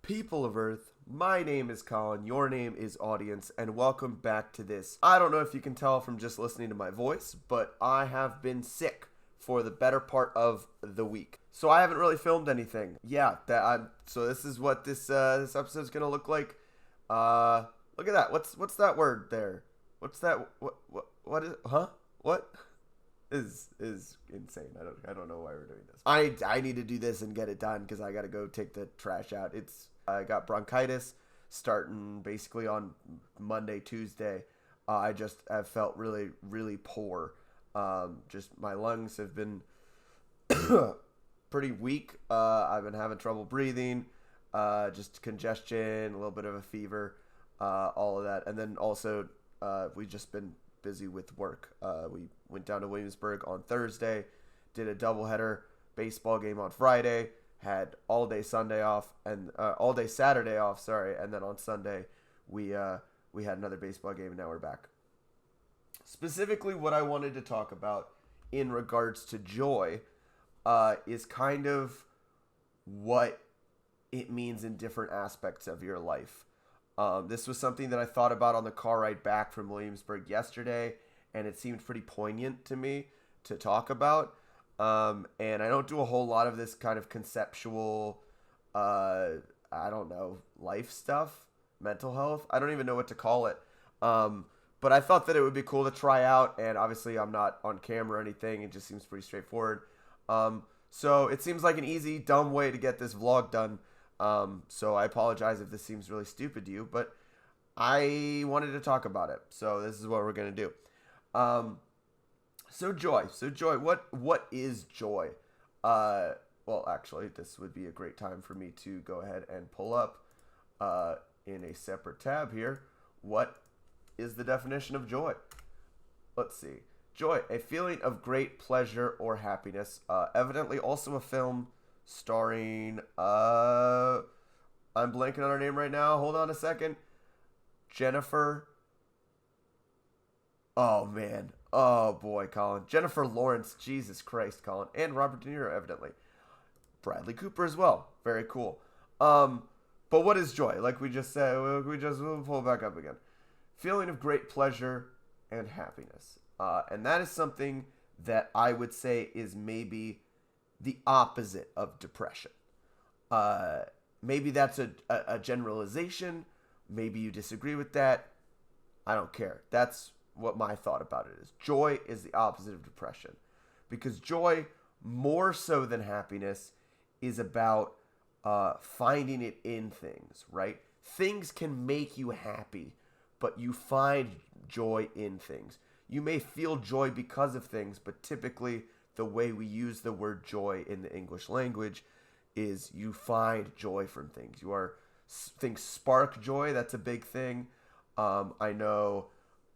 People of Earth, my name is Colin, your name is Audience, and welcome back to this. I don't know if you can tell from just listening to my voice, but I have been sick for the better part of the week. So I haven't really filmed anything. So this is what this episode is gonna look like. Look at that. What's that word there? What's that? What is? Huh? What? Is insane. I don't know why we're doing this. I need to do this and get it done because I gotta go take the trash out. I got bronchitis starting basically on Monday, Tuesday. I've felt really poor. Just my lungs have been pretty weak. I've been having trouble breathing, just congestion, a little bit of a fever, all of that, and then also we've just been busy with work. We went down to Williamsburg on Thursday, did a doubleheader baseball game on Friday, had all day Sunday off and all day Saturday off, sorry, and then on Sunday we had another baseball game and now we're back. Specifically, what I wanted to talk about in regards to joy is kind of what it means in different aspects of your life. This was something that I thought about on the car ride back from Williamsburg yesterday, and it seemed pretty poignant to me to talk about. And I don't do a whole lot of this kind of conceptual, I don't know, life stuff, mental health. I don't even know what to call it. But I thought that it would be cool to try out, and obviously I'm not on camera or anything. It just seems pretty straightforward. So it seems like an easy, dumb way to get this vlog done. So I apologize if this seems really stupid to you, but I wanted to talk about it. So this is what we're going to do. So joy, what is joy? Well, actually, this would be a great time for me to go ahead and pull up, in a separate tab here, what is the definition of joy? Let's see. Joy, a feeling of great pleasure or happiness. Evidently also a film starring, I'm blanking on her name right now. Hold on a second. Jennifer. Oh, man. Oh, boy, Colin. Jennifer Lawrence. Jesus Christ, Colin. And Robert De Niro, evidently. Bradley Cooper as well. Very cool. But what is joy? Like we just said, we'll pull it back up again. Feeling of great pleasure and happiness. And that is something that I would say is maybe the opposite of depression. Maybe that's a generalization. Maybe you disagree with that. I don't care. That's what my thought about it is. Joy is the opposite of depression. Because joy, more so than happiness, is about finding it in things, right? Things can make you happy, but you find joy in things. You may feel joy because of things, but typically the way we use the word joy in the English language is you find joy from things. Things spark joy. That's a big thing. I know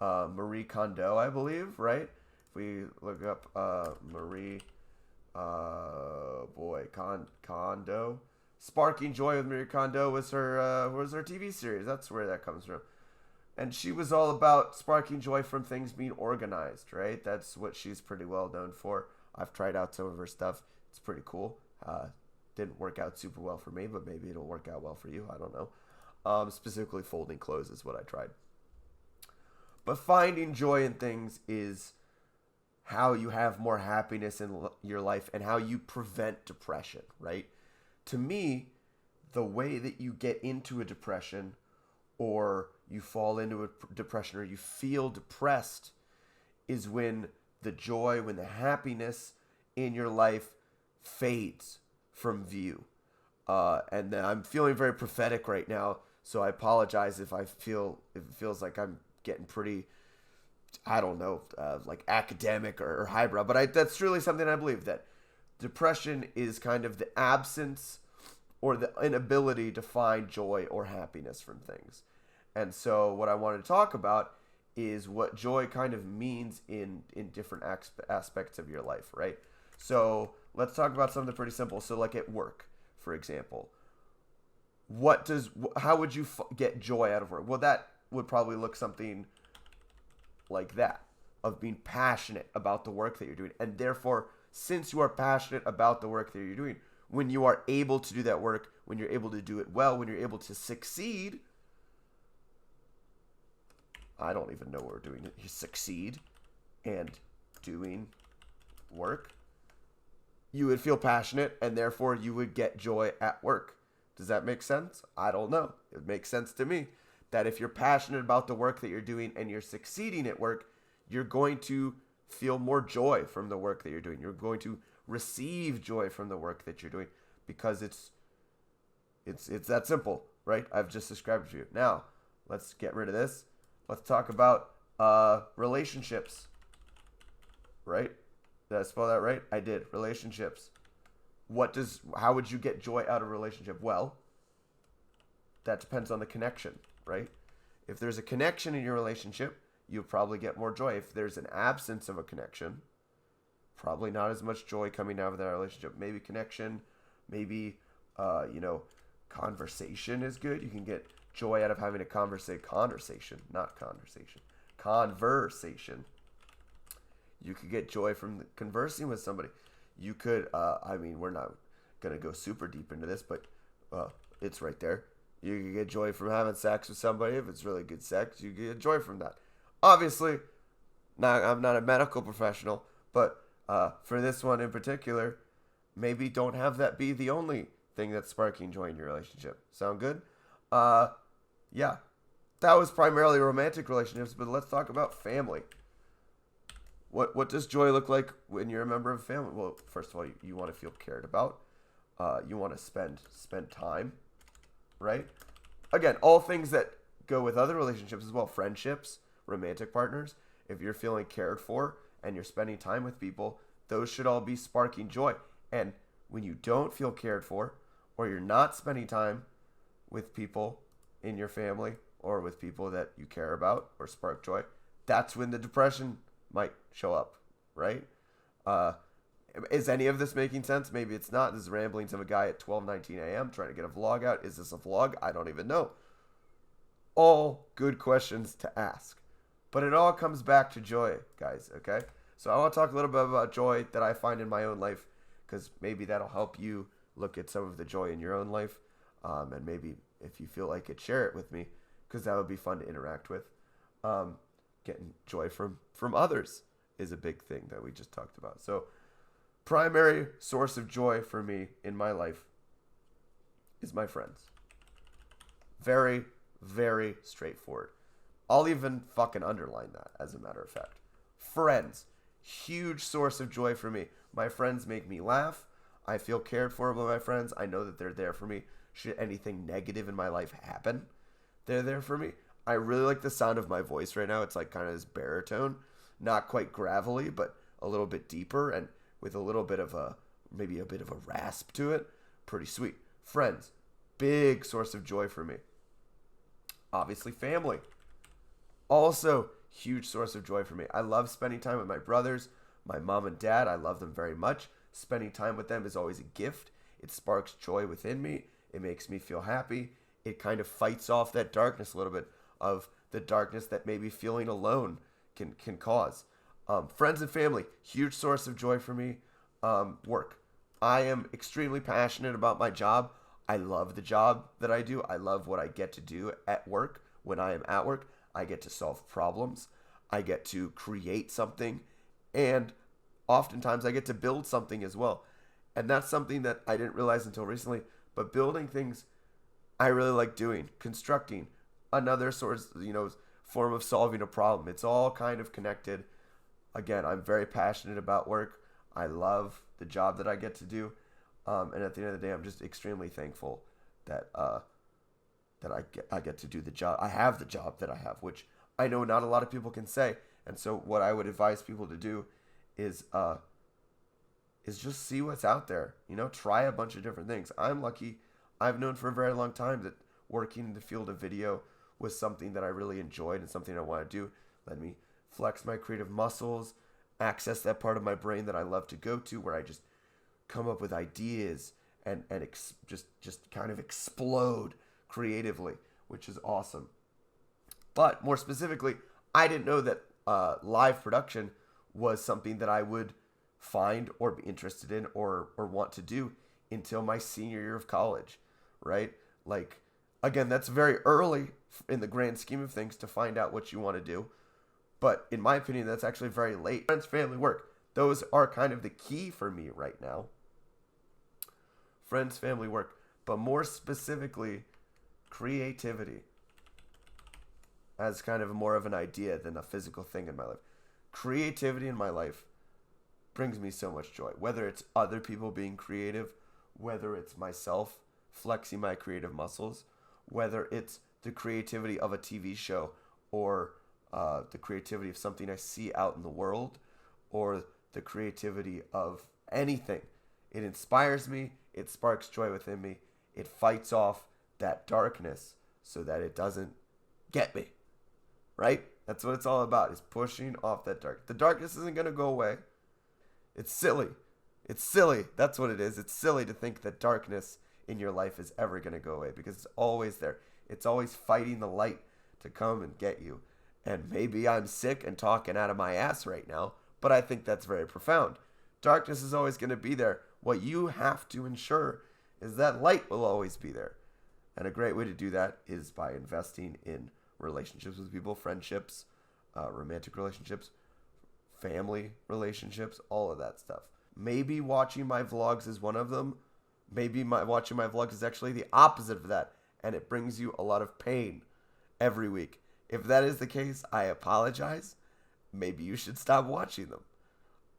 Marie Kondo, I believe, right? If we look up Marie, Kondo. Sparking Joy with Marie Kondo was her TV series. That's where that comes from. And she was all about sparking joy from things being organized, right? That's what she's pretty well known for. I've tried out some of her stuff. It's pretty cool. Didn't work out super well for me, but maybe it'll work out well for you. I don't know. Specifically folding clothes is what I tried. But finding joy in things is how you have more happiness in your life and how you prevent depression, right? To me, the way that you get into a depression or you fall into a depression or you feel depressed is when the joy, when the happiness in your life fades from view. And I'm feeling very prophetic right now, so I apologize if it feels like I'm getting pretty, I don't know, like academic or highbrow, but that's really something I believe, that depression is kind of the absence or the inability to find joy or happiness from things. And so what I wanted to talk about is what joy kind of means in different aspects of your life, right? So let's talk about something pretty simple. So like at work, for example, how would you get joy out of work? Well, that would probably look something like that, of being passionate about the work that you're doing. And therefore, since you are passionate about the work that you're doing, when you are able to do that work, when you're able to do it well, when you're able to succeed. I don't even know what we're doing. You succeed and doing work. You would feel passionate, and therefore you would get joy at work. Does that make sense? I don't know. It makes sense to me that if you're passionate about the work that you're doing and you're succeeding at work, you're going to feel more joy from the work that you're doing. You're going to receive joy from the work that you're doing because it's that simple, right? I've just described it to you. Now, let's get rid of this. Let's talk about relationships, right? Did I spell that right? I did. Relationships. How would you get joy out of a relationship? Well, that depends on the connection, right? If there's a connection in your relationship, you'll probably get more joy. If there's an absence of a connection, probably not as much joy coming out of that relationship. Maybe connection, maybe, conversation is good. You can get joy out of having a conversation. You could get joy from conversing with somebody. You could, we're not going to go super deep into this, but it's right there. You can get joy from having sex with somebody. If it's really good sex, you get joy from that. Obviously, I'm not a medical professional, but for this one in particular, maybe don't have that be the only thing that's sparking joy in your relationship. Sound good? Yeah. That was primarily romantic relationships, but let's talk about family. What does joy look like when you're a member of a family? Well, first of all, you want to feel cared about. You want to spend time, right? Again, all things that go with other relationships as well. Friendships, romantic partners. If you're feeling cared for and you're spending time with people, those should all be sparking joy. And when you don't feel cared for, or you're not spending time with people in your family or with people that you care about or spark joy, that's when the depression might show up, right? Is any of this making sense? Maybe it's not. This is ramblings of a guy at 12:19 a.m. trying to get a vlog out. Is this a vlog? I don't even know. All good questions to ask. But it all comes back to joy, guys, okay? So I want to talk a little bit about joy that I find in my own life, because maybe that'll help you look at some of the joy in your own life. And maybe if you feel like it, share it with me, because that would be fun to interact with. Getting joy from others is a big thing that we just talked about. So primary source of joy for me in my life is my friends. Very, very straightforward. I'll even fucking underline that, as a matter of fact. Friends. Huge source of joy for me. My friends make me laugh. I feel cared for by my friends. I know that they're there for me. Should anything negative in my life happen, they're there for me. I really like the sound of my voice right now. It's like kind of this baritone. Not quite gravelly, but a little bit deeper and with a little bit of maybe a bit of a rasp to it. Pretty sweet. Friends. Big source of joy for me. Obviously, family. Also, huge source of joy for me. I love spending time with my brothers, my mom and dad. I love them very much. Spending time with them is always a gift. It sparks joy within me. It makes me feel happy. It kind of fights off that darkness a little bit of the darkness that maybe feeling alone can cause. Friends and family, huge source of joy for me. Work. I am extremely passionate about my job. I love the job that I do. I love what I get to do at work. When I am at work, I get to solve problems. I get to create something. And oftentimes I get to build something as well. And that's something that I didn't realize until recently. But building things, I really like doing. Constructing, another source, form of solving a problem. It's all kind of connected. Again, I'm very passionate about work. I love the job that I get to do. And at the end of the day, I'm just extremely thankful that I get to do the job. I have the job that I have, which I know not a lot of people can say. And so what I would advise people to do is just see what's out there. Try a bunch of different things. I'm lucky. I've known for a very long time that working in the field of video was something that I really enjoyed and something I want to do. Let me flex my creative muscles, access that part of my brain that I love to go to, where I just come up with ideas and just kind of explode creatively, which is awesome. But more specifically, I didn't know that live production was something that I would find or be interested in or want to do until my senior year of college, right? Like, again, that's very early in the grand scheme of things to find out what you want to do. But in my opinion, that's actually very late. Friends, family, work. Those are kind of the key for me right now. Friends, family, work. But more specifically, creativity as kind of more of an idea than a physical thing in my life. Creativity in my life brings me so much joy. Whether it's other people being creative, whether it's myself flexing my creative muscles, whether it's the creativity of a TV show or the creativity of something I see out in the world, or the creativity of anything. It inspires me. It sparks joy within me. It fights off that darkness so that it doesn't get me. Right? That's what it's all about, is pushing off that dark. The darkness isn't going to go away. It's silly. It's silly. That's what it is. It's silly to think that darkness in your life is ever going to go away, because it's always there. It's always fighting the light to come and get you. And maybe I'm sick and talking out of my ass right now, but I think that's very profound. Darkness is always going to be there. What you have to ensure is that light will always be there. And a great way to do that is by investing in relationships with people, friendships, romantic relationships, family relationships, all of that stuff. Maybe watching my vlogs is one of them. Maybe watching my vlogs is actually the opposite of that, and it brings you a lot of pain every week. If that is the case, I apologize. Maybe you should stop watching them.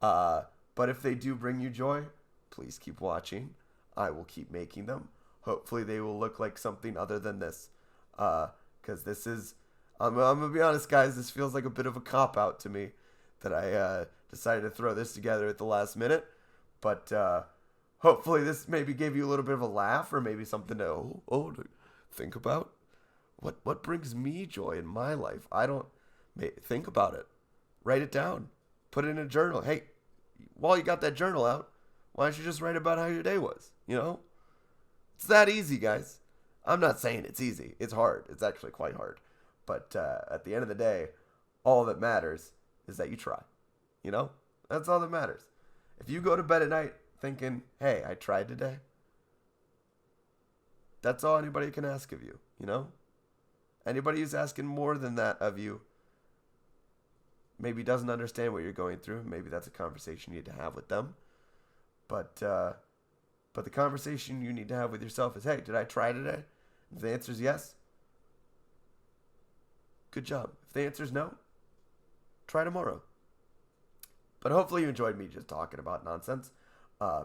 But if they do bring you joy, please keep watching. I will keep making them. Hopefully they will look like something other than this. Because this is, I'm going to be honest, guys, this feels like a bit of a cop-out to me that I decided to throw this together at the last minute. But hopefully this maybe gave you a little bit of a laugh, or maybe something to think about. What brings me joy in my life? Think about it. Write it down. Put it in a journal. Hey, while you got that journal out, why don't you just write about how your day was? You know? It's that easy, guys. I'm not saying it's easy. It's hard. It's actually quite hard. But at the end of the day, all that matters is that you try. You know? That's all that matters. If you go to bed at night thinking, hey, I tried today, that's all anybody can ask of you, you know? Anybody who's asking more than that of you maybe doesn't understand what you're going through. Maybe that's a conversation you need to have with them. But the conversation you need to have with yourself is, hey, did I try today? If the answer is yes, good job. If the answer is no, try tomorrow. But hopefully you enjoyed me just talking about nonsense.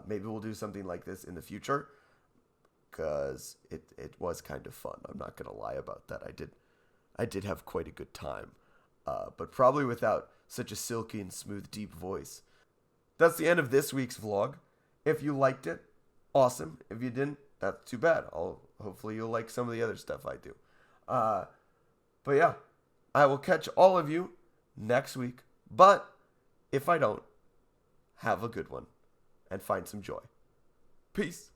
Maybe we'll do something like this in the future, because it was kind of fun. I'm not going to lie about that. I did have quite a good time, but probably without such a silky and smooth, deep voice. That's the end of this week's vlog. If you liked it, awesome. If you didn't, that's too bad. Hopefully you'll like some of the other stuff I do. But yeah, I will catch all of you next week. But if I don't, have a good one and find some joy. Peace.